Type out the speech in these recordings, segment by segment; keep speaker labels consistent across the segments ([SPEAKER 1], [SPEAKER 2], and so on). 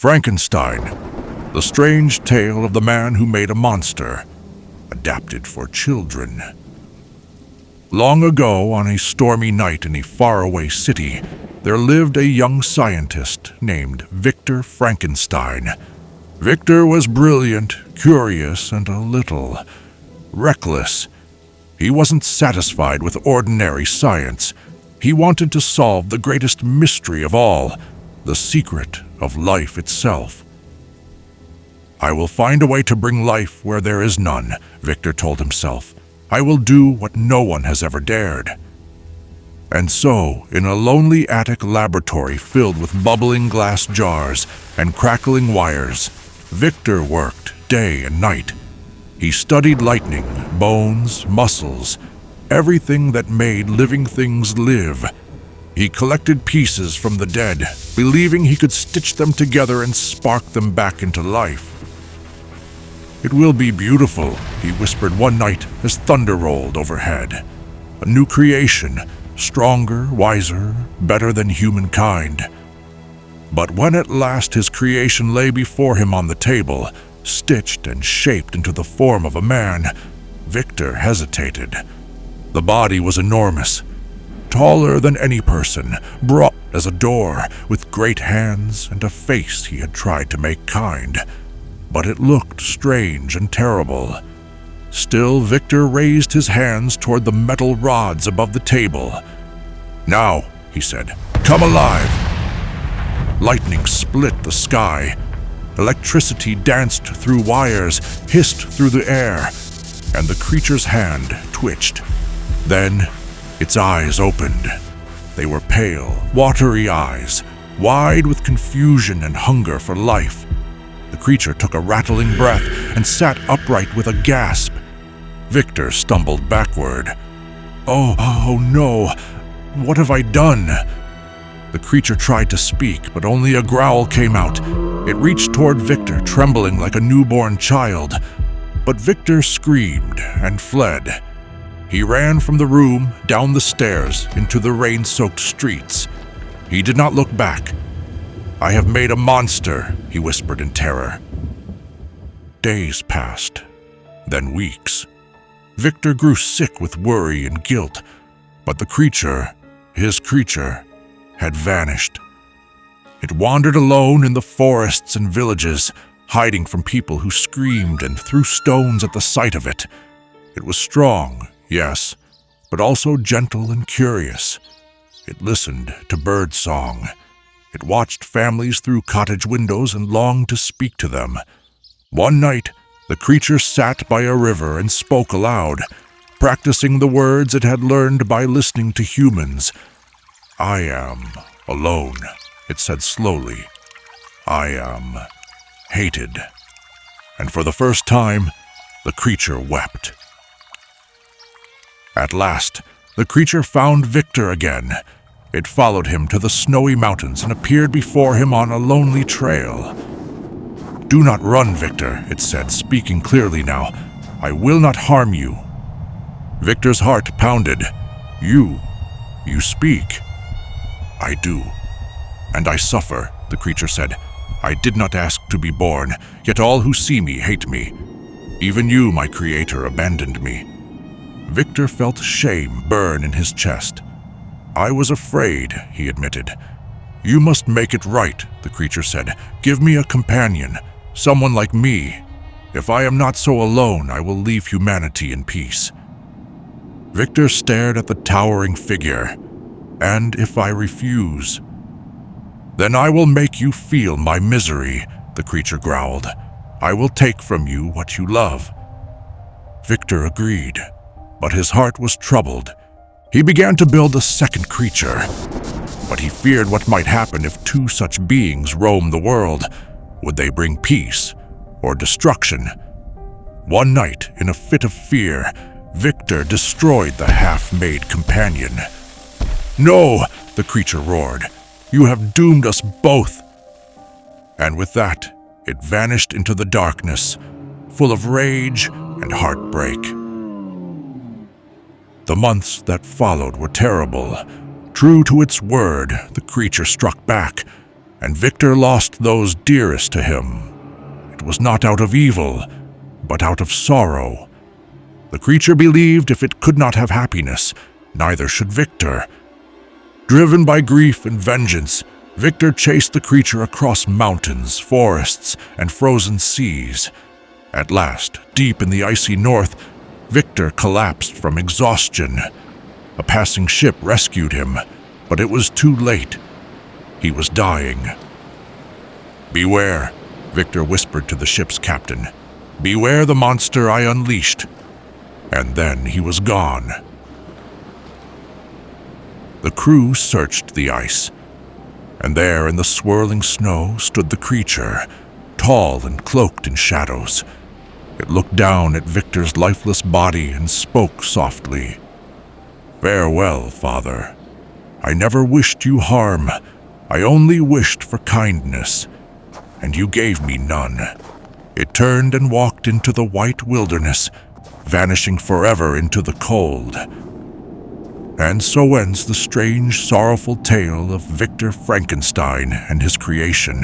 [SPEAKER 1] Frankenstein, the strange tale of the man who made a monster, adapted for children. Long ago, on a stormy night in a faraway city, there lived a young scientist named Victor Frankenstein. Victor was brilliant, curious, and a little reckless. He wasn't satisfied with ordinary science. He wanted to solve the greatest mystery of all, the secret of life itself. "I will find a way to bring life where there is none," Victor told himself. "I will do what no one has ever dared." And so, in a lonely attic laboratory filled with bubbling glass jars and crackling wires, Victor worked day and night. He studied lightning, bones, muscles, everything that made living things live. He collected pieces from the dead, believing he could stitch them together and spark them back into life. "It will be beautiful," he whispered one night as thunder rolled overhead. "A new creation, stronger, wiser, better than humankind." But when at last his creation lay before him on the table, stitched and shaped into the form of a man, Victor hesitated. The body was enormous, taller than any person, broad as a door, with great hands and a face he had tried to make kind. But it looked strange and terrible. Still, Victor raised his hands toward the metal rods above the table. "Now," he said, "come alive." Lightning split the sky. Electricity danced through wires, hissed through the air, and the creature's hand twitched. Then its eyes opened. They were pale, watery eyes, wide with confusion and hunger for life. The creature took a rattling breath and sat upright with a gasp. Victor stumbled backward. Oh no! What have I done?" The creature tried to speak, but only a growl came out. It reached toward Victor, trembling like a newborn child. But Victor screamed and fled. He ran from the room, down the stairs, into the rain-soaked streets. He did not look back. "I have made a monster," he whispered in terror. Days passed, then weeks. Victor grew sick with worry and guilt, but the creature, his creature, had vanished. It wandered alone in the forests and villages, hiding from people who screamed and threw stones at the sight of it. It was strong, yes, but also gentle and curious. It listened to bird song. It watched families through cottage windows and longed to speak to them. One night, the creature sat by a river and spoke aloud, practicing the words it had learned by listening to humans. "I am alone," it said slowly. "I am hated." And for the first time, the creature wept. At last, the creature found Victor again. It followed him to the snowy mountains and appeared before him on a lonely trail. "Do not run, Victor," it said, speaking clearly now. "I will not harm you." Victor's heart pounded. You speak." "I do. And I suffer," the creature said. "I did not ask to be born, yet all who see me hate me. Even you, my creator, abandoned me." Victor felt shame burn in his chest. "I was afraid," he admitted. "You must make it right," the creature said. "Give me a companion, someone like me. If I am not so alone, I will leave humanity in peace." Victor stared at the towering figure. "And if I refuse?" "Then I will make you feel my misery," the creature growled. "I will take from you what you love." Victor agreed, but his heart was troubled. He began to build a second creature, but he feared what might happen if two such beings roamed the world. Would they bring peace or destruction? One night, in a fit of fear, Victor destroyed the half-made companion. "No!" the creature roared. "You have doomed us both!" And with that, it vanished into the darkness, full of rage and heartbreak. The months that followed were terrible. True to its word, the creature struck back. and Victor lost those dearest to him. It was not out of evil, but out of sorrow. The creature believed if it could not have happiness, neither should Victor. Driven by grief and vengeance, Victor chased the creature across mountains, forests, and frozen seas. At last, deep in the icy north, Victor collapsed from exhaustion. A passing ship rescued him, but it was too late. He was dying. "Beware," Victor whispered to the ship's captain. "Beware the monster I unleashed." And then he was gone. The crew searched the ice, and there in the swirling snow stood the creature, tall and cloaked in shadows. It looked down at Victor's lifeless body and spoke softly. "Farewell, Father. I never wished you harm. I only wished for kindness, and you gave me none." It turned and walked into the white wilderness, vanishing forever into the cold. And so ends the strange, sorrowful tale of Victor Frankenstein and his creation.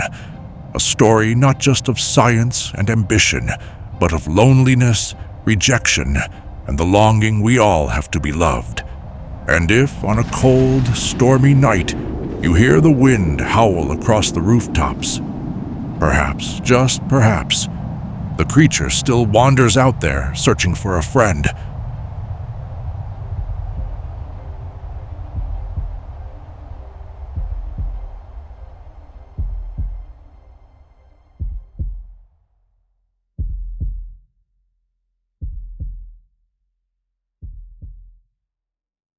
[SPEAKER 1] A story not just of science and ambition, but of loneliness, rejection, and the longing we all have to be loved. And if, on a cold, stormy night, you hear the wind howl across the rooftops, perhaps, just perhaps, the creature still wanders out there searching for a friend,